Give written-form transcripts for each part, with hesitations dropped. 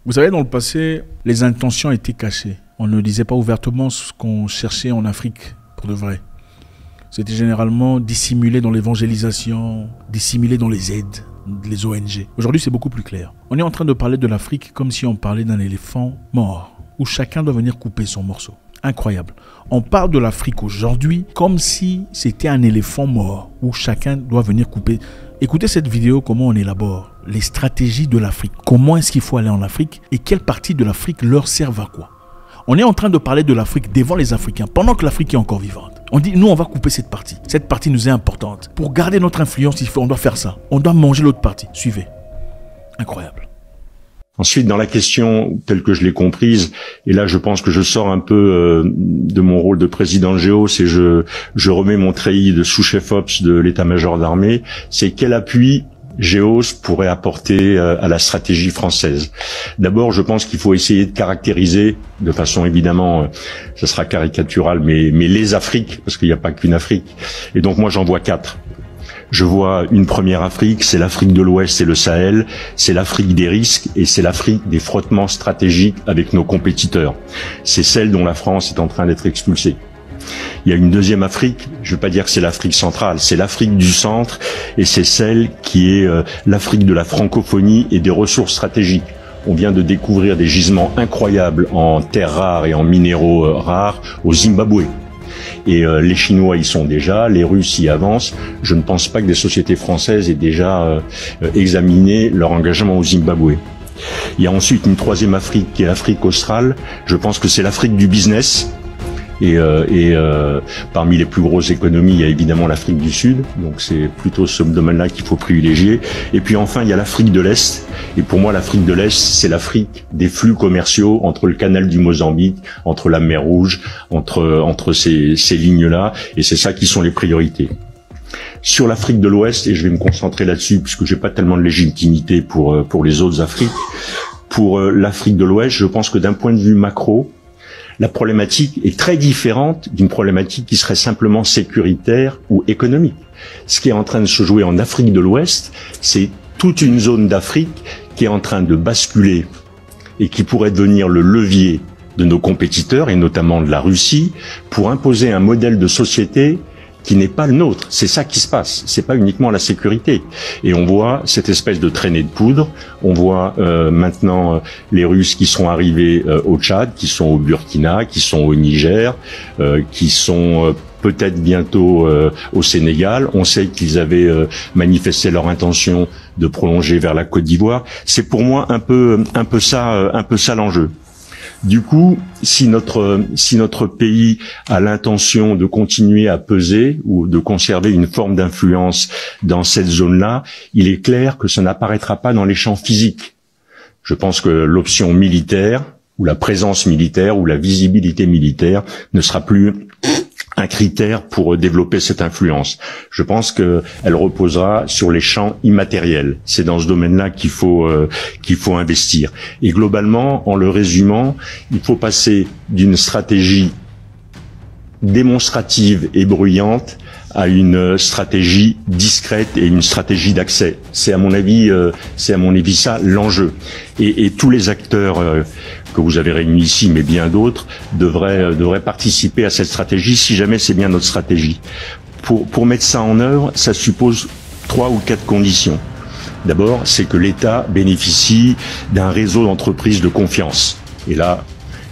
Vous savez, dans le passé, les intentions étaient cachées. On ne disait pas ouvertement ce qu'on cherchait en Afrique, pour de vrai. C'était généralement dissimulé dans l'évangélisation, dissimulé dans les aides, les ONG. Aujourd'hui, c'est beaucoup plus clair. On est en train de parler de l'Afrique comme si on parlait d'un éléphant mort, où chacun doit venir couper son morceau. Incroyable. On parle de l'Afrique aujourd'hui comme si c'était un éléphant mort, où chacun doit venir couper. Écoutez cette vidéo, comment on élabore les stratégies de l'Afrique. Comment est-ce qu'il faut aller en Afrique et quelle partie de l'Afrique leur servent à quoi. On est en train de parler de l'Afrique devant les Africains, pendant que l'Afrique est encore vivante. On dit, nous, on va couper cette partie. Cette partie nous est importante. Pour garder notre influence, on doit faire ça. On doit manger l'autre partie. Suivez. Incroyable. Ensuite, dans la question telle que je l'ai comprise, et là je pense que je sors un peu de mon rôle de président de GEOS et je remets mon treillis de sous-chef ops de l'état-major d'armée, c'est quel appui GEOS pourrait apporter à la stratégie française. D'abord, je pense qu'il faut essayer de caractériser, de façon évidemment, ça sera caricatural, mais les Afriques, parce qu'il n'y a pas qu'une Afrique. Et donc moi j'en vois 4. Je vois une première Afrique, c'est l'Afrique de l'Ouest et le Sahel, c'est l'Afrique des risques et c'est l'Afrique des frottements stratégiques avec nos compétiteurs. C'est celle dont la France est en train d'être expulsée. Il y a une deuxième Afrique, je ne veux pas dire que c'est l'Afrique centrale, c'est l'Afrique du centre et c'est celle qui est l'Afrique de la francophonie et des ressources stratégiques. On vient de découvrir des gisements incroyables en terres rares et en minéraux rares au Zimbabwe. Et les Chinois y sont déjà, les Russes y avancent. Je ne pense pas que des sociétés françaises aient déjà examiné leur engagement au Zimbabwe. Il y a ensuite une troisième Afrique qui est l'Afrique australe. Je pense que c'est l'Afrique du business. Et parmi les plus grosses économies, il y a évidemment l'Afrique du Sud, donc c'est plutôt ce domaine-là qu'il faut privilégier. Et puis enfin, il y a l'Afrique de l'Est. Et pour moi, l'Afrique de l'Est, c'est l'Afrique des flux commerciaux entre le canal du Mozambique, entre la mer Rouge, entre ces lignes-là. Et c'est ça qui sont les priorités. Sur l'Afrique de l'Ouest, et je vais me concentrer là-dessus, puisque j'ai pas tellement de légitimité pour les autres Afriques. Pour l'Afrique de l'Ouest, je pense que d'un point de vue macro, la problématique est très différente d'une problématique qui serait simplement sécuritaire ou économique. Ce qui est en train de se jouer en Afrique de l'Ouest, c'est toute une zone d'Afrique qui est en train de basculer et qui pourrait devenir le levier de nos compétiteurs, et notamment de la Russie, pour imposer un modèle de société qui n'est pas le nôtre. C'est ça qui se passe. C'est pas uniquement la sécurité. Et on voit cette espèce de traînée de poudre. On voit maintenant les Russes qui sont arrivés au Tchad, qui sont au Burkina, qui sont au Niger, qui sont peut-être bientôt au Sénégal. On sait qu'ils avaient manifesté leur intention de prolonger vers la Côte d'Ivoire. C'est pour moi un peu ça l'enjeu. Du coup, si notre pays a l'intention de continuer à peser ou de conserver une forme d'influence dans cette zone-là, il est clair que ça n'apparaîtra pas dans les champs physiques. Je pense que l'option militaire, ou la présence militaire, ou la visibilité militaire ne sera plus un critère pour développer cette influence. Je pense qu'elle reposera sur les champs immatériels. C'est dans ce domaine-là qu'il faut investir. Et globalement, en le résumant, il faut passer d'une stratégie démonstrative et bruyante à une stratégie discrète et une stratégie d'accès. C'est à mon avis ça l'enjeu. Et tous les acteurs que vous avez réunis ici, mais bien d'autres, devraient participer à cette stratégie si jamais c'est bien notre stratégie. Pour mettre ça en œuvre, ça suppose 3 ou 4 conditions. D'abord, c'est que l'État bénéficie d'un réseau d'entreprises de confiance. Et là,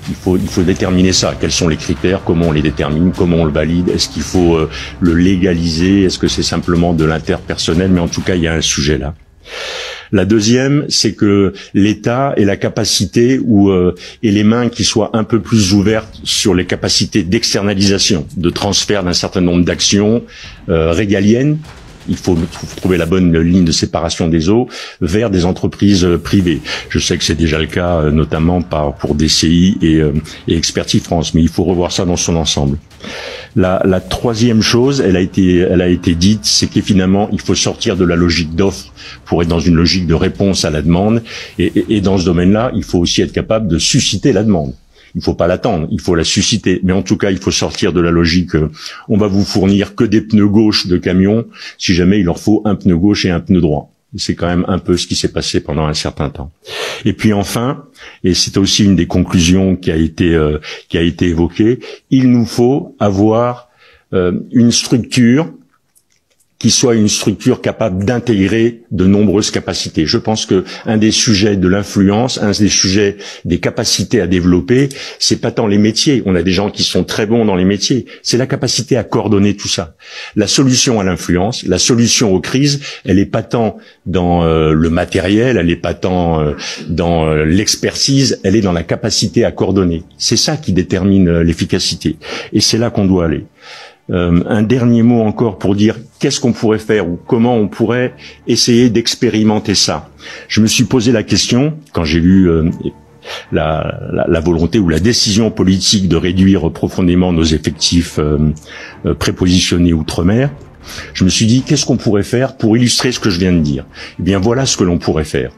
il faut déterminer ça. Quels sont les critères? Comment on les détermine? Comment on le valide? Est-ce qu'il faut le légaliser? Est-ce que c'est simplement de l'interpersonnel? Mais en tout cas, il y a un sujet là. La deuxième, c'est que l'État ait la capacité et les mains qui soient un peu plus ouvertes sur les capacités d'externalisation, de transfert d'un certain nombre d'actions régaliennes. Il faut trouver la bonne ligne de séparation des eaux vers des entreprises privées. Je sais que c'est déjà le cas, notamment pour DCI et Expertise France, mais il faut revoir ça dans son ensemble. La troisième chose, elle a été dite, c'est que finalement, il faut sortir de la logique d'offre pour être dans une logique de réponse à la demande. Et dans ce domaine-là, il faut aussi être capable de susciter la demande. Il ne faut pas l'attendre, il faut la susciter. Mais en tout cas, il faut sortir de la logique on va vous fournir que des pneus gauches de camion si jamais il leur faut un pneu gauche et un pneu droit. C'est quand même un peu ce qui s'est passé pendant un certain temps. Et puis enfin, et c'est aussi une des conclusions qui a été évoquée, il nous faut avoir une structure qui soit une structure capable d'intégrer de nombreuses capacités. Je pense que un des sujets de l'influence, un des sujets des capacités à développer, c'est pas tant les métiers. On a des gens qui sont très bons dans les métiers. C'est la capacité à coordonner tout ça. La solution à l'influence, la solution aux crises, elle est pas tant dans le matériel, elle est pas tant dans l'expertise, elle est dans la capacité à coordonner. C'est ça qui détermine l'efficacité. Et c'est là qu'on doit aller. Un dernier mot encore pour dire qu'est-ce qu'on pourrait faire ou comment on pourrait essayer d'expérimenter ça. Je me suis posé la question quand j'ai lu la volonté ou la décision politique de réduire profondément nos effectifs prépositionnés outre-mer. Je me suis dit qu'est-ce qu'on pourrait faire pour illustrer ce que je viens de dire. Eh bien voilà ce que l'on pourrait faire.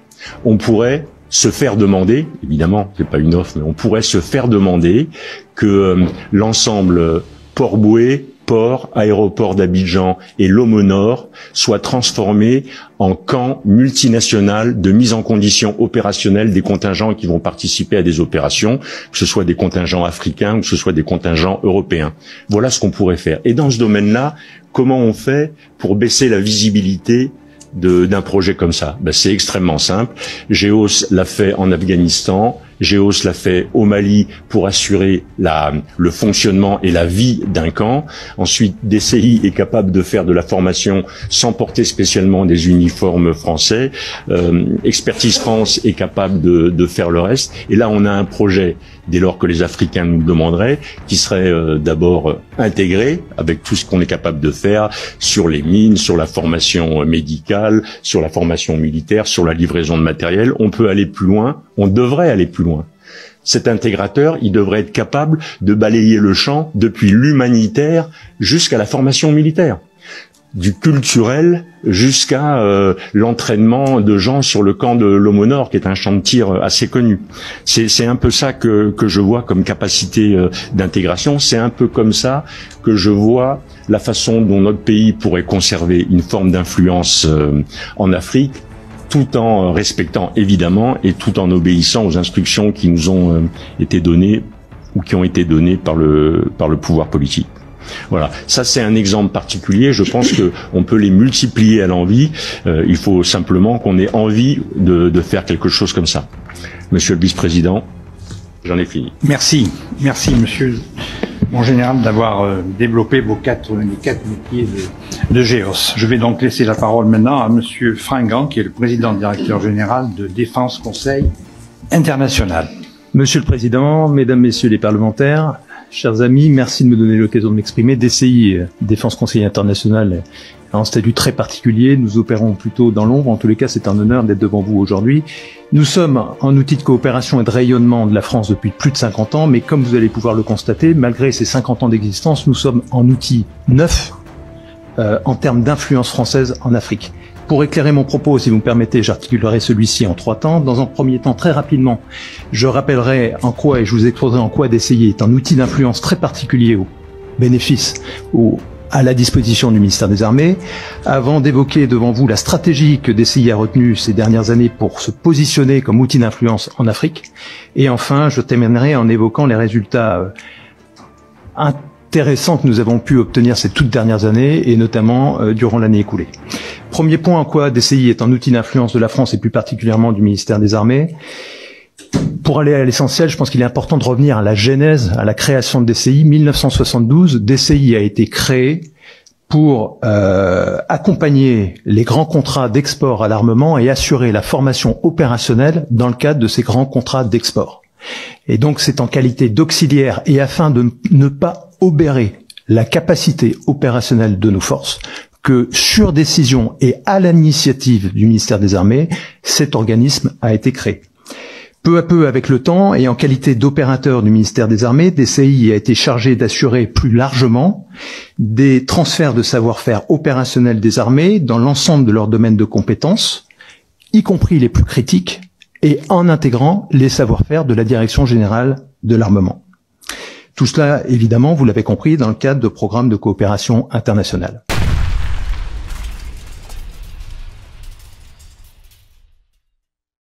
On pourrait se faire demander, évidemment, c'est pas une offre, mais on pourrait se faire demander que l'ensemble Port-Bouët, port, aéroport d'Abidjan et Lomo Nord soient transformés en camps multinational de mise en condition opérationnelle des contingents qui vont participer à des opérations, que ce soit des contingents africains ou que ce soit des contingents européens. Voilà ce qu'on pourrait faire. Et dans ce domaine-là, comment on fait pour baisser la visibilité d'un projet comme ça? C'est extrêmement simple. GEOS l'a fait en Afghanistan, GEOS l'a fait au Mali pour assurer le fonctionnement et la vie d'un camp. Ensuite, DCI est capable de faire de la formation sans porter spécialement des uniformes français. Expertise France est capable de faire le reste. Et là, on a un projet, dès lors que les Africains nous le demanderaient, qui serait d'abord intégré avec tout ce qu'on est capable de faire sur les mines, sur la formation médicale, sur la formation militaire, sur la livraison de matériel. On peut aller plus loin, on devrait aller plus loin. Cet intégrateur, il devrait être capable de balayer le champ depuis l'humanitaire jusqu'à la formation militaire, du culturel jusqu'à l'entraînement de gens sur le camp de Lomo Nord, qui est un champ de tir assez connu. C'est un peu ça que je vois comme capacité d'intégration. C'est un peu comme ça que je vois la façon dont notre pays pourrait conserver une forme d'influence en Afrique, tout en respectant évidemment et tout en obéissant aux instructions qui nous ont été données ou qui ont été données par le pouvoir politique. Voilà, ça c'est un exemple particulier. Je pense que on peut les multiplier à l'envi. Il faut simplement qu'on ait envie de faire quelque chose comme ça. Monsieur le vice-président, j'en ai fini. Merci, monsieur mon général, d'avoir développé les quatre métiers de GEOS. Je vais donc laisser la parole maintenant à monsieur Fringant, qui est le président directeur général de Défense Conseil International. Monsieur le Président, Mesdames, Messieurs les parlementaires, chers amis, merci de me donner l'occasion de m'exprimer. DCI, Défense Conseil International, a un statut très particulier. Nous opérons plutôt dans l'ombre. En tous les cas, c'est un honneur d'être devant vous aujourd'hui. Nous sommes un outil de coopération et de rayonnement de la France depuis plus de 50 ans, mais comme vous allez pouvoir le constater, malgré ces 50 ans d'existence, nous sommes un outil neuf en termes d'influence française en Afrique. Pour éclairer mon propos, si vous me permettez, j'articulerai celui-ci en 3 temps. Dans un premier temps, très rapidement, je rappellerai en quoi, et je vous exposerai en quoi DCI est un outil d'influence très particulier au bénéfice à la disposition du ministère des Armées, avant d'évoquer devant vous la stratégie que DCI a retenue ces dernières années pour se positionner comme outil d'influence en Afrique. Et enfin, je terminerai en évoquant les résultats intéressants que nous avons pu obtenir ces toutes dernières années, et notamment durant l'année écoulée. Premier point en quoi DCI est un outil d'influence de la France et plus particulièrement du ministère des Armées. Pour aller à l'essentiel, je pense qu'il est important de revenir à la genèse, à la création de DCI. 1972, DCI a été créé pour accompagner les grands contrats d'export à l'armement et assurer la formation opérationnelle dans le cadre de ces grands contrats d'export. Et donc c'est en qualité d'auxiliaire et afin de ne pas obérer la capacité opérationnelle de nos forces que, sur décision et à l'initiative du ministère des Armées, cet organisme a été créé. Peu à peu, avec le temps, et en qualité d'opérateur du ministère des Armées, DCI a été chargé d'assurer plus largement des transferts de savoir-faire opérationnel des armées dans l'ensemble de leurs domaines de compétences, y compris les plus critiques, et en intégrant les savoir-faire de la Direction générale de l'armement. Tout cela, évidemment, vous l'avez compris, dans le cadre de programmes de coopération internationale.